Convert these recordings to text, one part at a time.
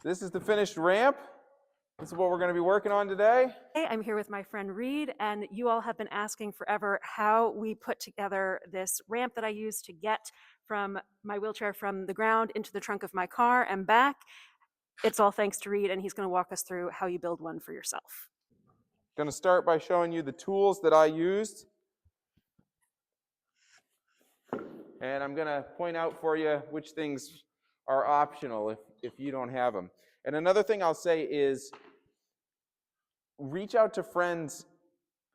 This is the finished ramp. This is what we're going to be working on today. Hey, I'm here with my friend Reed, and you all have been asking forever how we put together this ramp that I use to get from my wheelchair from the ground into the trunk of my car and back. It's all thanks to Reed, and he's going to walk us through how you build one for yourself. Going to start by showing you the tools that I used. And I'm going to point out for you which things are optional if you don't have them. And another thing I'll say is reach out to friends.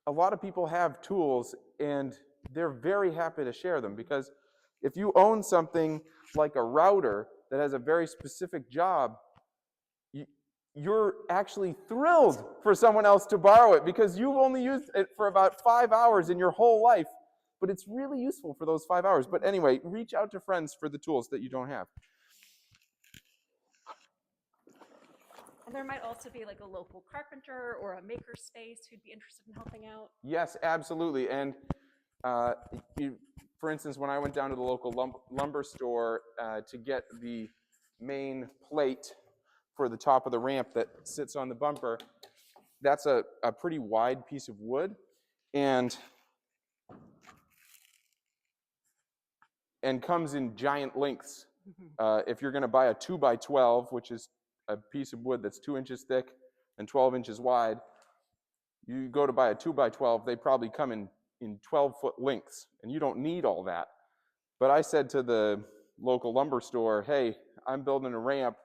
A lot of people have tools and they're very happy to share them, because if you own something like a router that has a very specific job, you're actually thrilled for someone else to borrow it because you've only used it for about 5 hours in your whole life, but it's really useful for those 5 hours. But anyway, reach out to friends for the tools that you don't have. And there might also be like a local carpenter or a maker space who'd be interested in helping out. Yes, absolutely. And for instance, when I went down to the local lumber store to get the main plate for the top of the ramp that sits on the bumper, that's a pretty wide piece of wood, and comes in giant lengths. If you're going to buy a 2x12, which is a piece of wood that's 2 inches thick and 12 inches wide, you go to buy a 2x12, they probably come in 12-foot lengths, and you don't need all that. But I said to the local lumber store, hey, I'm building a ramp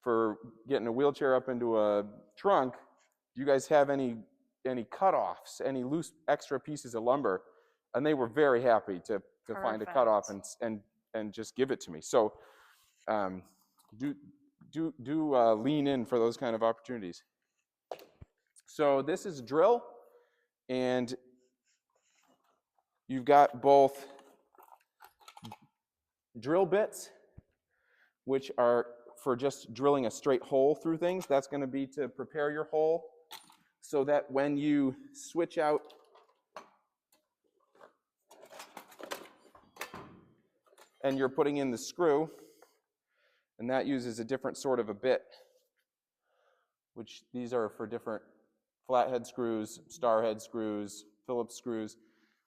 for getting a wheelchair up into a trunk. Do you guys have any cutoffs, any loose extra pieces of lumber? And they were very happy to find a cutoff and just give it to me. So do lean in for those kind of opportunities. So this is a drill, and you've got both drill bits, which are for just drilling a straight hole through things. That's going to be to prepare your hole so that when you switch out and you're putting in the screw, and that uses a different sort of a bit, which these are for different flathead screws, star head screws, Phillips screws.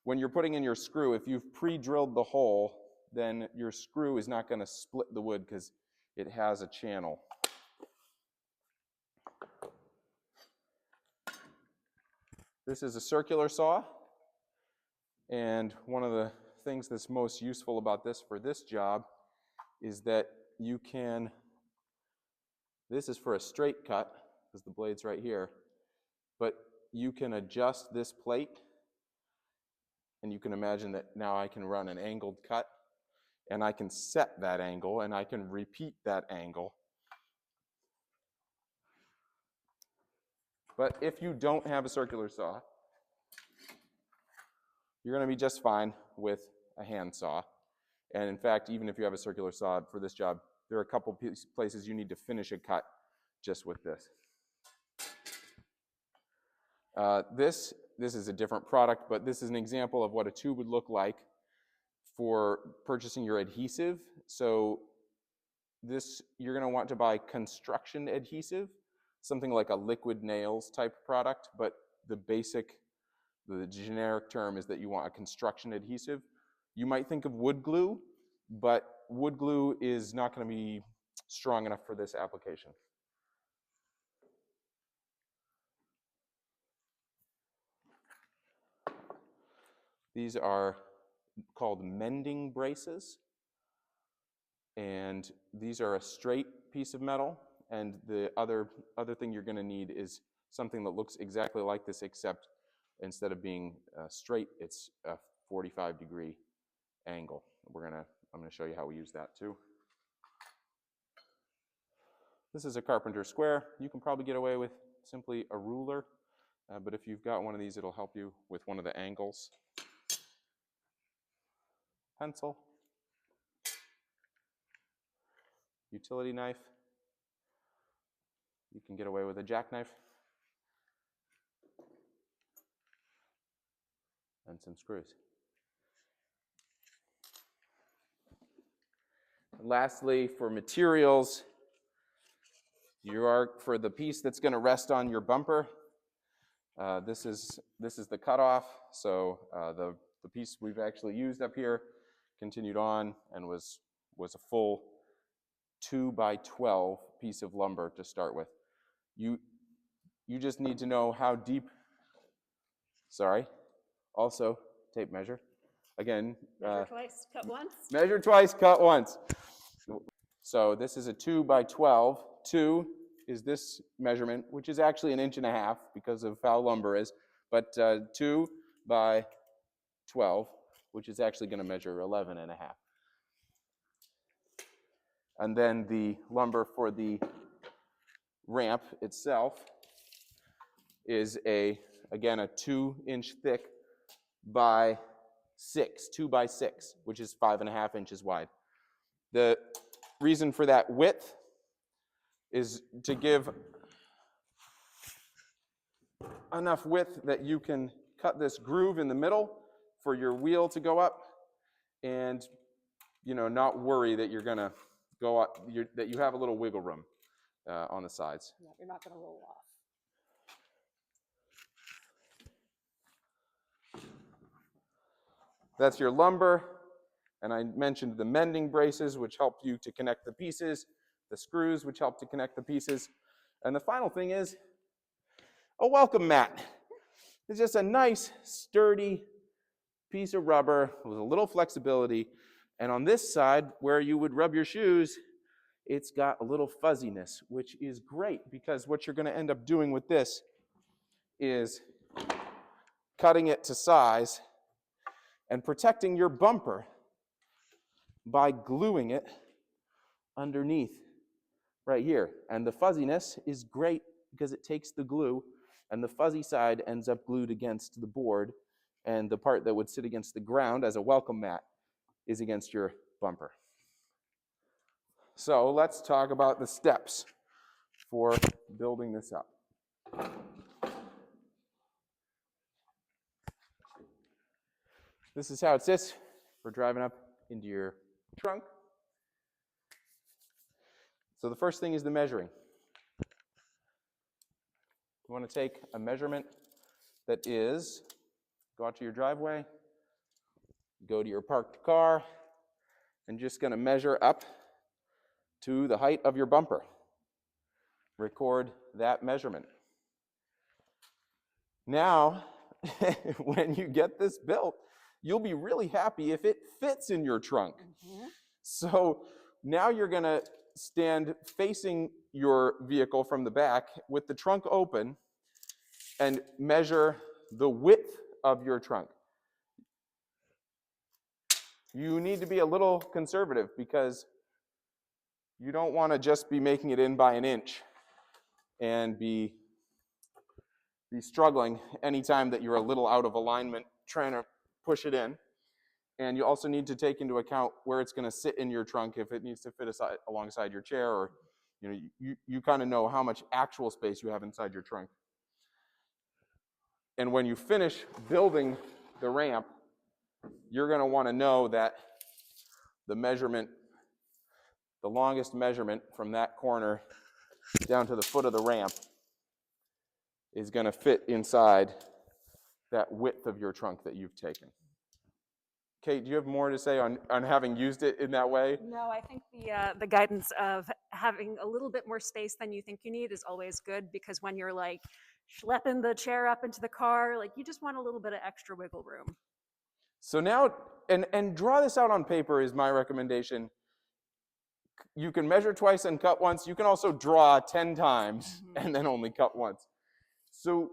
When you're putting in your screw, if you've pre-drilled the hole, then your screw is not going to split the wood because it has a channel. This is a circular saw, and one of the things that's most useful about this for this job is that you can, this is for a straight cut because the blade's right here, but you can adjust this plate, and you can imagine that now I can run an angled cut, and I can set that angle, and I can repeat that angle. But if you don't have a circular saw, you're going to be just fine with a hand saw. And in fact, even if you have a circular saw for this job, there are a couple places you need to finish a cut just with this. This is a different product, but this is an example of what a tube would look like for purchasing your adhesive. So this, you're going to want to buy construction adhesive, something like a liquid nails type product, but the generic term is that you want a construction adhesive. You might think of wood glue, but wood glue is not going to be strong enough for this application. These are called mending braces, and these are a straight piece of metal, and the other thing you're going to need is something that looks exactly like this, except instead of being straight, it's a 45-degree angle. I'm going to show you how we use that too. This is a carpenter square. You can probably get away with simply a ruler, but if you've got one of these, it'll help you with one of the angles. Pencil, utility knife. You can get away with a jackknife, and some screws. Lastly, for materials, You are, for the piece that's going to rest on your bumper, this is the cutoff. So the piece we've actually used up here continued on and was a full 2x12 piece of lumber to start with. You just need to know how deep. Sorry. Also, tape measure. Again. Measure twice, cut once. Measure twice, cut once. So this is a 2x12. 2 is this measurement, which is actually 1.5 inches because of how lumber is, but 2x12, which is actually going to measure 11.5. And then the lumber for the ramp itself is again a 2-inch thick by 6, 2x6, which is 5.5 inches wide. The reason for that width is to give enough width that you can cut this groove in the middle for your wheel to go up, and not worry that you're gonna go up, that you have a little wiggle room on the sides. Yeah, you're not going to roll off. That's your lumber, and I mentioned the mending braces, which help you to connect the pieces, the screws, which help to connect the pieces, and the final thing is a welcome mat. It's just a nice, sturdy piece of rubber with a little flexibility, and on this side, where you would rub your shoes, it's got a little fuzziness, which is great, because what you're going to end up doing with this is cutting it to size and protecting your bumper by gluing it underneath right here. And the fuzziness is great because it takes the glue, and the fuzzy side ends up glued against the board, and the part that would sit against the ground as a welcome mat is against your bumper. So let's talk about the steps for building this up. This is how it sits for driving up into your trunk. So the first thing is the measuring. You want to take a measurement that is, go out to your driveway, go to your parked car, and just going to measure up to the height of your bumper. Record that measurement. Now, when you get this built, you'll be really happy if it fits in your trunk. Mm-hmm. So now you're going to stand facing your vehicle from the back with the trunk open and measure the width of your trunk. You need to be a little conservative because you don't want to just be making it in by 1 inch and be struggling anytime that you're a little out of alignment trying to push it in. And you also need to take into account where it's going to sit in your trunk, if it needs to fit alongside your chair, or you kind of know how much actual space you have inside your trunk. And when you finish building the ramp, you're going to want to know that the measurement, the longest measurement from that corner down to the foot of the ramp is going to fit inside that width of your trunk that you've taken. Kate, do you have more to say on having used it in that way? No, I think the guidance of having a little bit more space than you think you need is always good, because when you're like schlepping the chair up into the car, like you just want a little bit of extra wiggle room. So now, and draw this out on paper is my recommendation. You can measure twice and cut once. You can also draw 10 times and then only cut once. So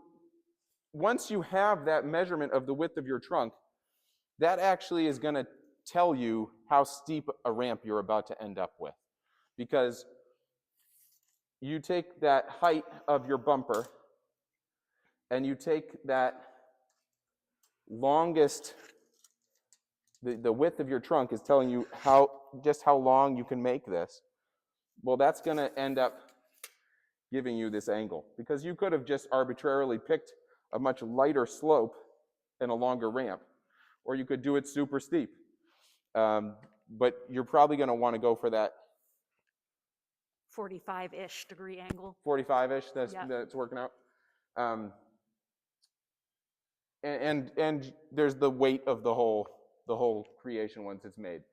once you have that measurement of the width of your trunk, that actually is going to tell you how steep a ramp you're about to end up with. Because you take that height of your bumper and you take that longest, the width of your trunk is telling you just how long you can make this. Well, that's going to end up giving you this angle, because you could have just arbitrarily picked a much lighter slope and a longer ramp, or you could do it super steep. But you're probably going to want to go for 45-ish degree angle. 45-ish, that's Yeah. that's working out. And there's the weight of the whole creation once it's made.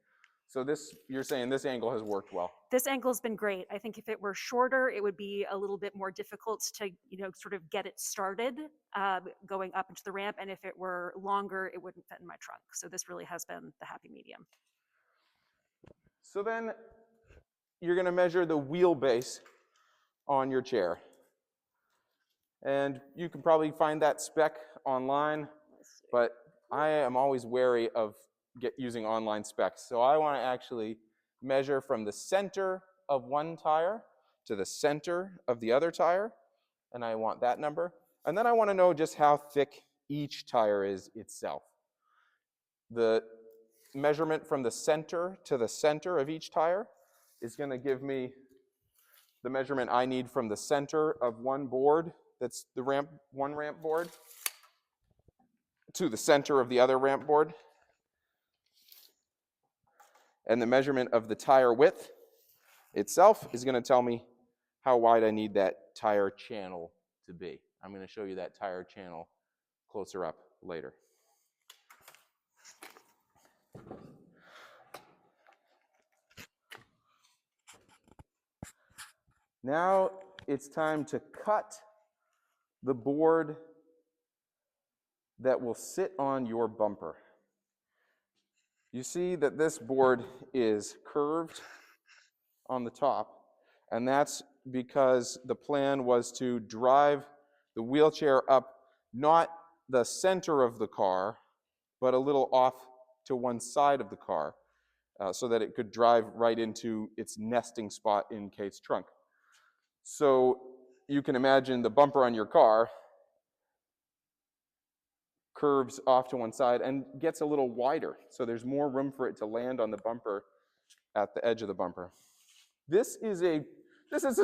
So this, you're saying this angle has worked well. This angle's been great. I think if it were shorter, it would be a little bit more difficult to, sort of get it started going up into the ramp. And if it were longer, it wouldn't fit in my trunk. So this really has been the happy medium. So then you're going to measure the wheelbase on your chair. And you can probably find that spec online, but I am always wary of using online specs. So I want to actually measure from the center of one tire to the center of the other tire, and I want that number. And then I want to know just how thick each tire is itself. The measurement from the center to the center of each tire is going to give me the measurement I need from the center of one board, that's the one ramp board, to the center of the other ramp board. And the measurement of the tire width itself is going to tell me how wide I need that tire channel to be. I'm going to show you that tire channel closer up later. Now it's time to cut the board that will sit on your bumper. You see that this board is curved on the top, and that's because the plan was to drive the wheelchair up not the center of the car, but a little off to one side of the car, so that it could drive right into its nesting spot in Kate's trunk. So you can imagine the bumper on your car curves off to one side and gets a little wider, so there's more room for it to land on the bumper at the edge of the bumper. This is a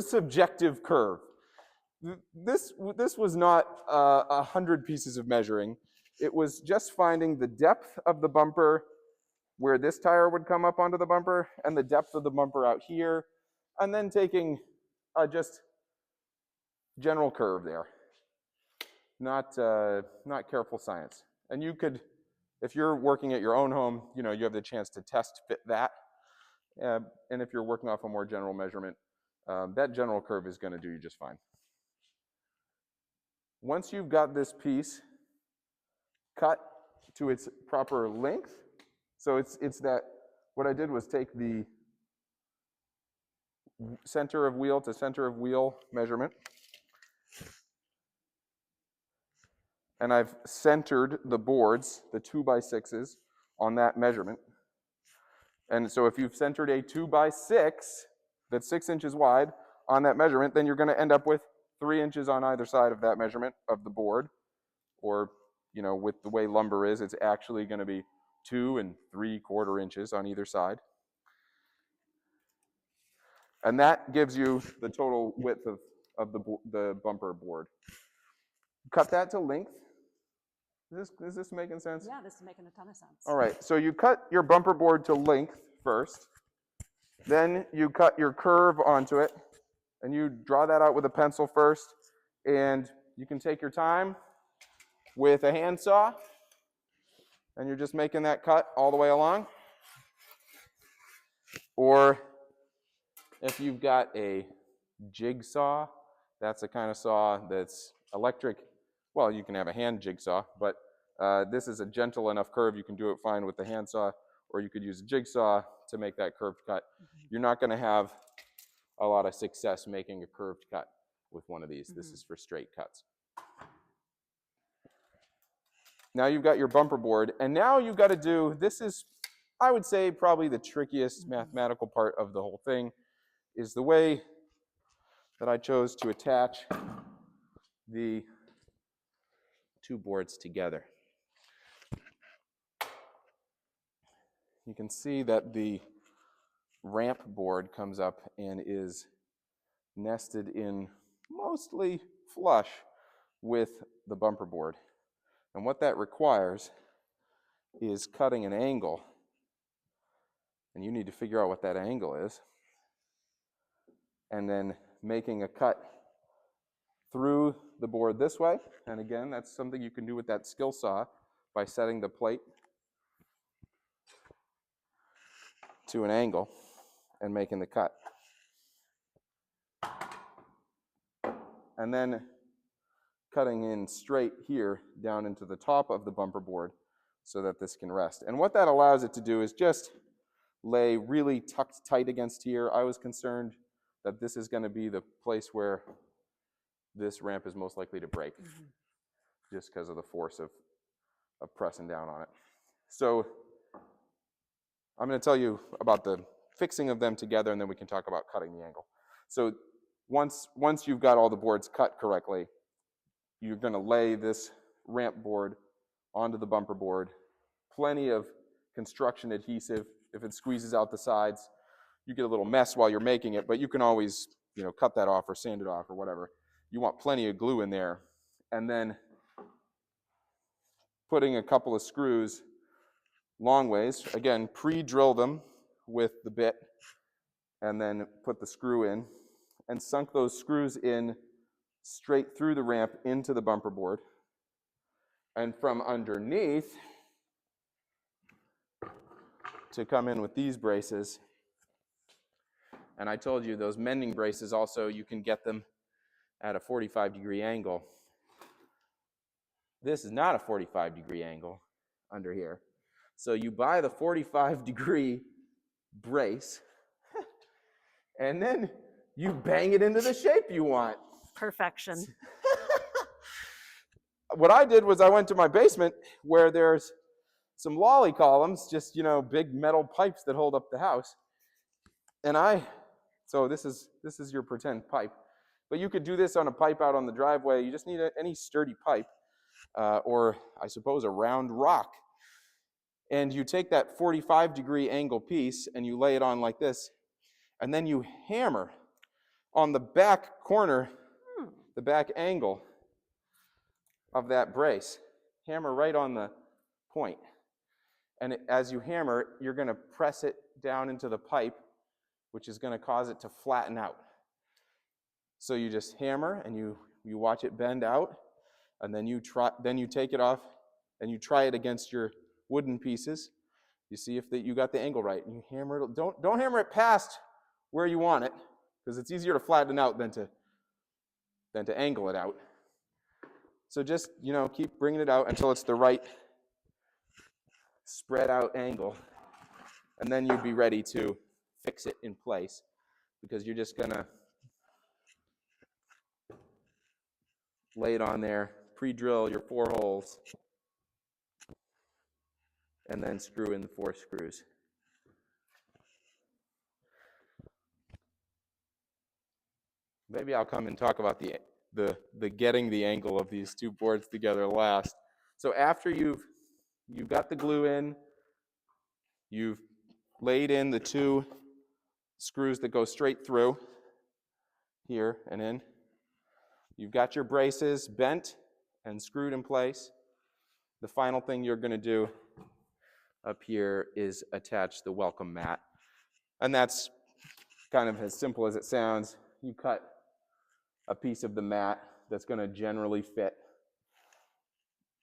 subjective curve. This was not 100 pieces of measuring. It was just finding the depth of the bumper where this tire would come up onto the bumper and the depth of the bumper out here, and then taking just general curve there. Not careful science. And you could, if you're working at your own home, you have the chance to test fit that. And if you're working off a more general measurement, that general curve is going to do you just fine. Once you've got this piece cut to its proper length, so it's that, what I did was take the center of wheel to center of wheel measurement, and I've centered the boards, the 2x6s, on that measurement. And so if you've centered a 2x6 that's 6 inches wide on that measurement, then you're going to end up with 3 inches on either side of that measurement of the board. Or, with the way lumber is, it's actually going to be 2 3/4 inches on either side. And that gives you the total width of the bumper board. Cut that to length. Is this making sense? Yeah, this is making a ton of sense. All right, so you cut your bumper board to length first. Then you cut your curve onto it, and you draw that out with a pencil first. And you can take your time with a handsaw, and you're just making that cut all the way along. Or if you've got a jigsaw, that's the kind of saw that's electric. Well, you can have a hand jigsaw, but this is a gentle enough curve. You can do it fine with the handsaw, or you could use a jigsaw to make that curved cut. You're not going to have a lot of success making a curved cut with one of these. This is for straight cuts. Now you've got your bumper board, and now you've got to do, this is, I would say, probably the trickiest mathematical part of the whole thing, is the way that I chose to attach the two boards together. You can see that the ramp board comes up and is nested in mostly flush with the bumper board. And what that requires is cutting an angle. And you need to figure out what that angle is. and then making a cut through the board this way. And again, that's something you can do with that skill saw by setting the plate to an angle and making the cut. And then cutting in straight here down into the top of the bumper board so that this can rest. And what that allows it to do is just lay really tucked tight against here. I was concerned that this is going to be the place where this ramp is most likely to break, just because of the force of pressing down on it. So I'm going to tell you about the fixing of them together, and then we can talk about cutting the angle. So once you've got all the boards cut correctly, you're going to lay this ramp board onto the bumper board. Plenty of construction adhesive. If it squeezes out the sides, you get a little mess while you're making it, but you can always, cut that off or sand it off or whatever. You want plenty of glue in there. And then putting a couple of screws long ways. Again, pre-drill them with the bit and then put the screw in and sunk those screws in straight through the ramp into the bumper board. And from underneath, to come in with these braces. And I told you those mending braces also, you can get them at a 45-degree angle. This is not a 45-degree angle under here. So you buy the 45-degree brace, and then you bang it into the shape you want. Perfection. What I did was I went to my basement where there's some lolly columns, just, big metal pipes that hold up the house. And so this is your pretend pipe. But you could do this on a pipe out on the driveway. You just need any sturdy pipe, or I suppose a round rock. And you take that 45-degree angle piece and you lay it on like this, and then you hammer on the back corner, the back angle of that brace. Hammer right on the point. And as you hammer, you're going to press it down into the pipe, which is going to cause it to flatten out. So you just hammer and you watch it bend out, and then you take it off and you try it against your wooden pieces. You see if you got the angle right, and you hammer it. Don't hammer it past where you want it, because it's easier to flatten out than to angle it out. So just keep bringing it out until it's the right spread out angle, and then you'd be ready to fix it in place, because you're just gonna lay it on there, pre-drill your 4 holes, and then screw in the 4 screws. Maybe I'll come and talk about the getting the angle of these 2 boards together last. So after you've got the glue in, you've laid in the 2 screws that go straight through here and in. You've got your braces bent and screwed in place. The final thing you're going to do up here is attach the welcome mat. And that's kind of as simple as it sounds. You cut a piece of the mat that's going to generally fit.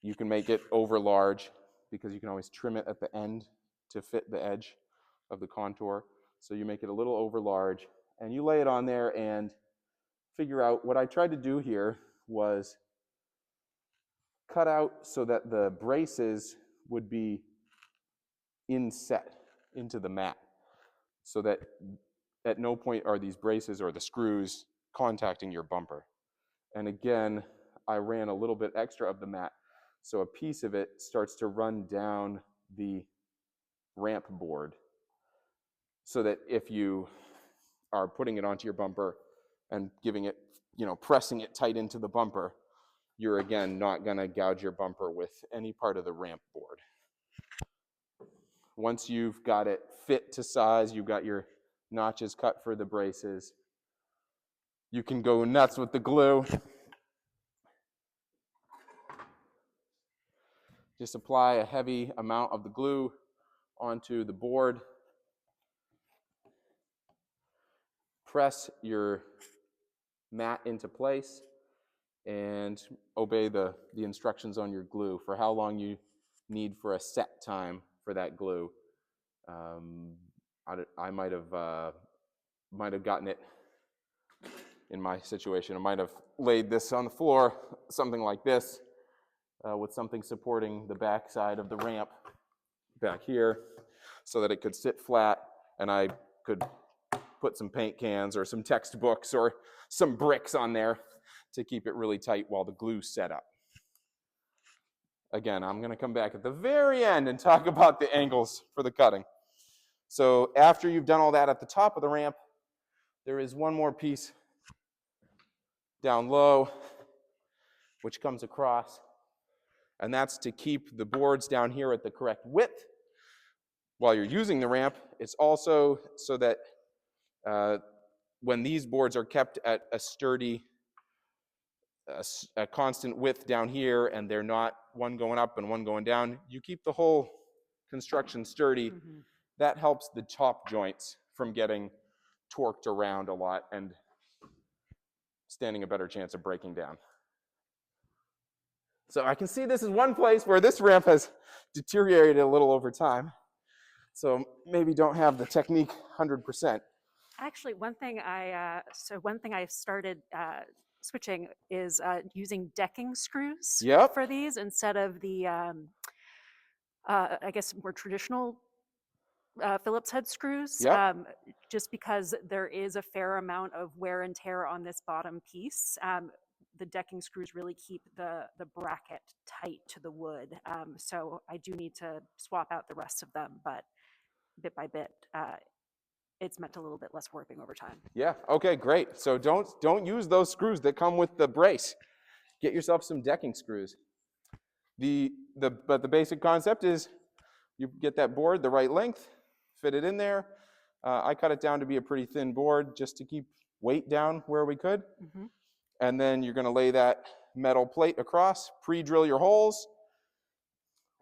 You can make it over large, because you can always trim it at the end to fit the edge of the contour. So you make it a little over large, and you lay it on there and figure out. What I tried to do here was cut out so that the braces would be inset into the mat, so that at no point are these braces or the screws contacting your bumper. And again, I ran a little bit extra of the mat, so a piece of it starts to run down the ramp board, so that if you are putting it onto your bumper and giving it, pressing it tight into the bumper, you're again not going to gouge your bumper with any part of the ramp board. Once you've got it fit to size, you've got your notches cut for the braces, you can go nuts with the glue. Just apply a heavy amount of the glue onto the board. press your mat into place and obey the instructions on your glue for how long you need for a set time for that glue. I might have gotten it in my situation. I might have laid this on the floor, something like this, with something supporting the back side of the ramp back here so that it could sit flat, and I could put some paint cans or some textbooks or some bricks on there to keep it really tight while the glue's set up. Again, I'm going to come back at the very end and talk about the angles for the cutting. So after you've done all that at the top of the ramp, there is one more piece down low which comes across, and that's to keep the boards down here at the correct width while you're using the ramp. It's also so that when these boards are kept at a sturdy, a constant width down here, and they're not one going up and one going down, you keep the whole construction sturdy. Mhm. That helps the top joints from getting torqued around a lot and standing a better chance of breaking down. So I can see this is one place where this ramp has deteriorated a little over time. So maybe don't have the technique 100%. Actually, one thing I've started switching is using decking screws Yep. for these instead of the, I guess, more traditional Phillips head screws. Yep. Just because there is a fair amount of wear and tear on this bottom piece. The decking screws really keep the bracket tight to the wood. So I do need to swap out the rest of them, but bit by bit, it's meant a little bit less warping over time. Yeah, okay, great. So don't use those screws that come with the brace. Get yourself some decking screws. But the basic concept is you get that board the right length, fit it in there. I cut it down to be a pretty thin board just to keep weight down where we could. Mm-hmm. And then you're gonna lay that metal plate across, pre-drill your holes.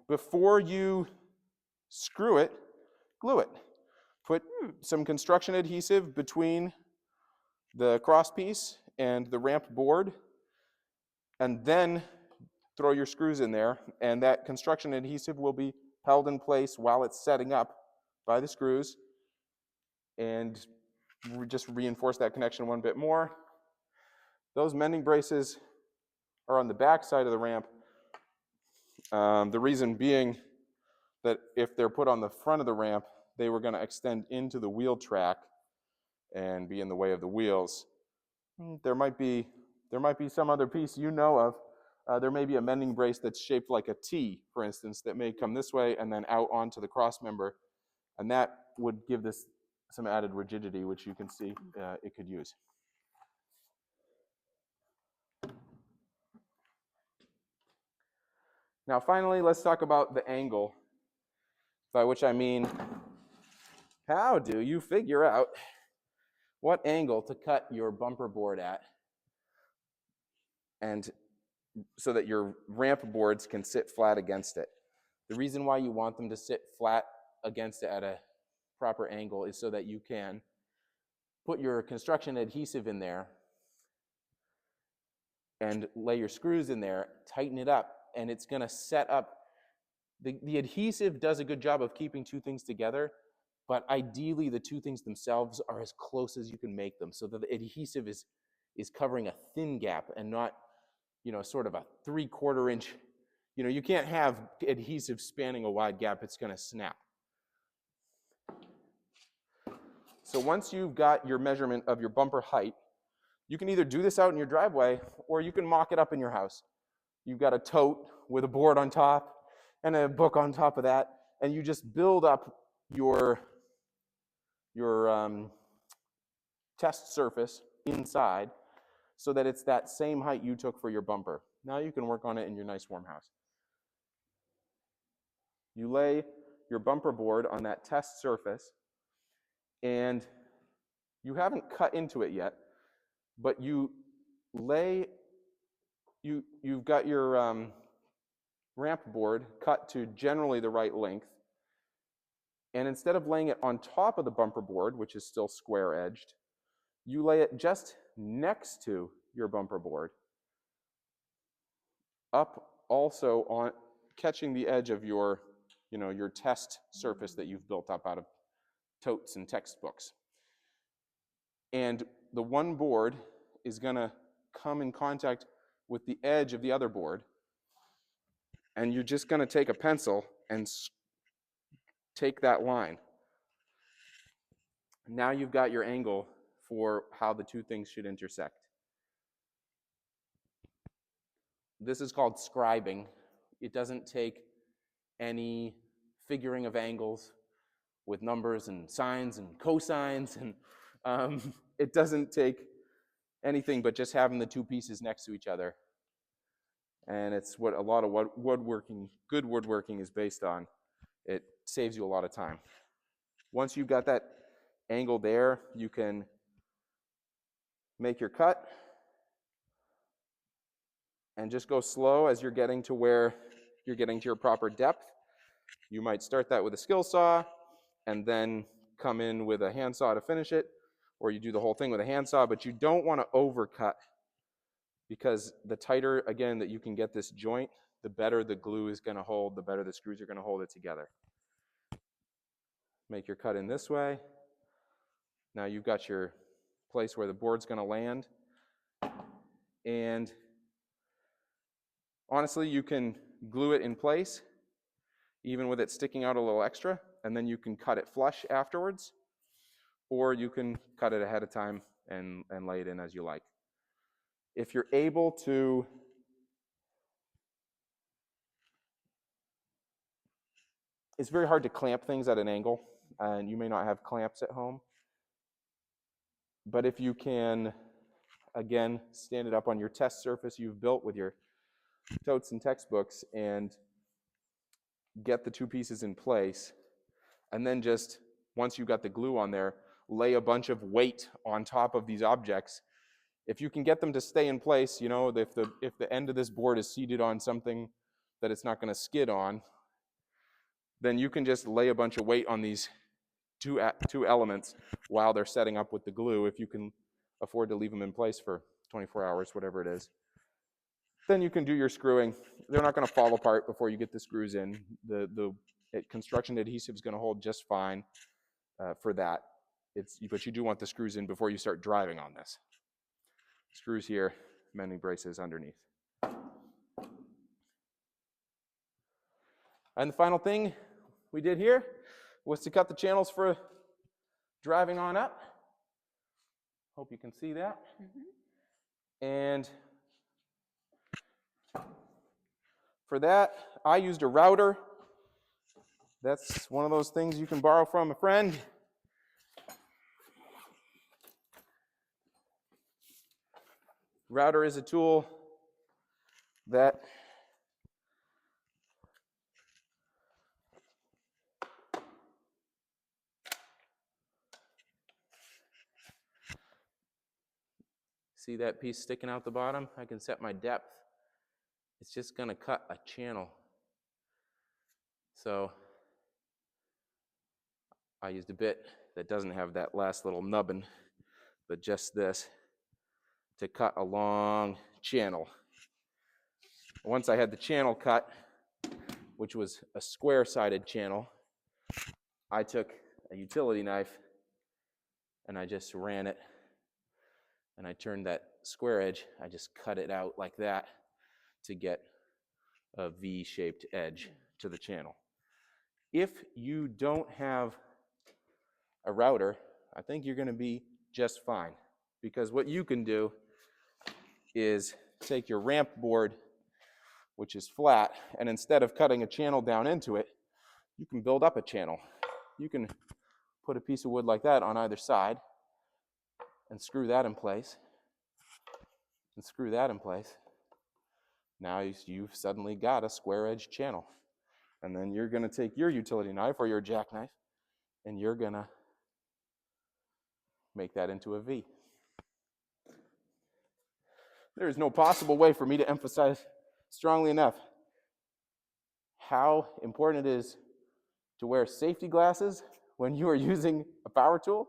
Before you screw it, glue it. Put some construction adhesive between the cross piece and the ramp board, and then throw your screws in there, and that construction adhesive will be held in place while it's setting up by the screws, and just reinforce that connection one bit more. Those mending braces are on the back side of the ramp. The reason being that if they're put on the front of the ramp, they were going to extend into the wheel track and be in the way of the wheels. There might be some other piece you know of. There may be a mending brace that's shaped like a T, for instance, that may come this way and then out onto the cross member, and that would give this some added rigidity, which you can see it could use. Now finally, let's talk about the angle, by which I mean, how do you figure out what angle to cut your bumper board at, and so that your ramp boards can sit flat against it? The reason why you want them to sit flat against it at a proper angle is so that you can put your construction adhesive in there and lay your screws in there, tighten it up, and it's going to set up. The adhesive does a good job of keeping two things together, but ideally the two things themselves are as close as you can make them, so that the adhesive is covering a thin gap and not, sort of a 3/4 inch. You can't have adhesive spanning a wide gap, it's going to snap. So once you've got your measurement of your bumper height, you can either do this out in your driveway or you can mock it up in your house. You've got a tote with a board on top and a book on top of that, and you just build up your test surface inside so that it's that same height you took for your bumper. Now you can work on it in your nice warm house. You lay your bumper board on that test surface, and you haven't cut into it yet, but you've got your ramp board cut to generally the right length, and instead of laying it on top of the bumper board, which is still square edged, you lay it just next to your bumper board, up also on catching the edge of your, your test surface that you've built up out of totes and textbooks. And the one board is going to come in contact with the edge of the other board, and you're just going to take a pencil and take that line. Now you've got your angle for how the two things should intersect. This is called scribing. It doesn't take any figuring of angles with numbers and sines and cosines, and it doesn't take anything but just having the two pieces next to each other. And it's what a lot of good woodworking is based on. It saves you a lot of time. Once you've got that angle there, you can make your cut and just go slow as you're getting to where you're getting to your proper depth. You might start that with a skill saw and then come in with a handsaw to finish it, or you do the whole thing with a handsaw, but you don't want to overcut, because the tighter, again, that you can get this joint, the better the glue is going to hold, the better the screws are going to hold it together. Make your cut in this way. Now you've got your place where the board's going to land. And honestly, you can glue it in place, even with it sticking out a little extra, and then you can cut it flush afterwards, or you can cut it ahead of time and lay it in as you like. If you're able to it's very hard to clamp things at an angle, and you may not have clamps at home. But if you can, again, stand it up on your test surface you've built with your totes and textbooks and get the two pieces in place, and then just, once you've got the glue on there, lay a bunch of weight on top of these objects. If you can get them to stay in place, if the end of this board is seated on something that it's not going to skid on, then you can just lay a bunch of weight on these two elements while they're setting up with the glue, if you can afford to leave them in place for 24 hours, whatever it is. Then you can do your screwing. They're not going to fall apart before you get the screws in. The construction adhesive is going to hold just fine for that. But you do want the screws in before you start driving on this. Screws here, mending braces underneath. And the final thing we did here was to cut the channels for driving on up. Hope you can see that. Mm-hmm. And for that, I used a router. That's one of those things you can borrow from a friend. Router is a tool that see that piece sticking out the bottom? I can set my depth. It's just going to cut a channel. So I used a bit that doesn't have that last little nubbin, but just this, to cut a long channel. Once I had the channel cut, which was a square-sided channel, I took a utility knife and I just ran it, and I turned that square edge, I just cut it out like that to get a V-shaped edge to the channel. If you don't have a router, I think you're going to be just fine, because what you can do is take your ramp board, which is flat, and instead of cutting a channel down into it, you can build up a channel. You can put a piece of wood like that on either side and screw that in place, and screw that in place. Now you've suddenly got a square edge channel. And then you're going to take your utility knife or your jackknife, and you're going to make that into a V. There is no possible way for me to emphasize strongly enough how important it is to wear safety glasses when you are using a power tool,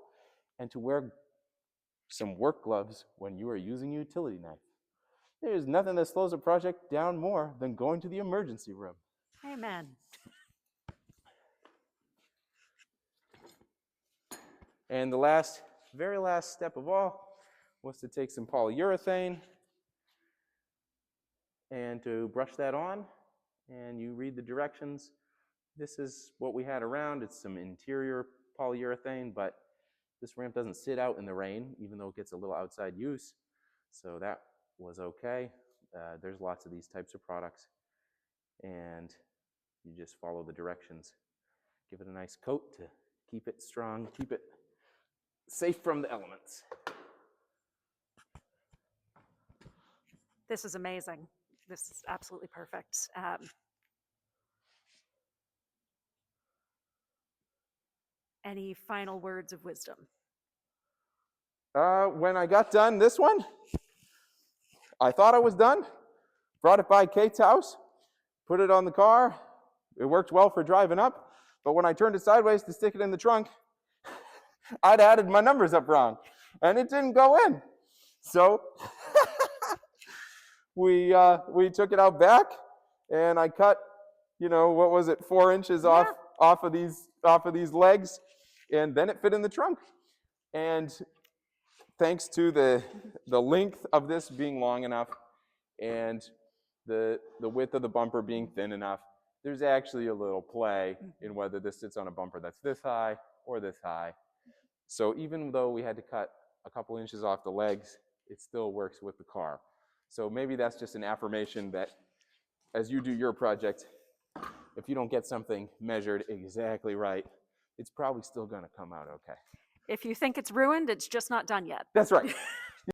and to wear some work gloves when you are using a utility knife. There's nothing that slows a project down more than going to the emergency room. Amen. And the very last step of all was to take some polyurethane and to brush that on, and you read the directions. This is what we had around. It's some interior polyurethane, but this ramp doesn't sit out in the rain, even though it gets a little outside use. So that was okay. There's lots of these types of products, and you just follow the directions. Give it a nice coat to keep it strong, keep it safe from the elements. This is amazing. This is absolutely perfect. Any final words of wisdom? When I got done this one, I thought I was done. Brought it by Kate's house, put it on the car. It worked well for driving up, but when I turned it sideways to stick it in the trunk, I'd added my numbers up wrong, and it didn't go in. So we took it out back, and I cut, what was it, 4 inches off of these legs, and then it fit in the trunk. And thanks to the length of this being long enough and the width of the bumper being thin enough, there's actually a little play in whether this sits on a bumper that's this high or this high. So even though we had to cut a couple inches off the legs, it still works with the car. So maybe that's just an affirmation that as you do your project, if you don't get something measured exactly right, it's probably still going to come out okay. If you think it's ruined, it's just not done yet. That's right.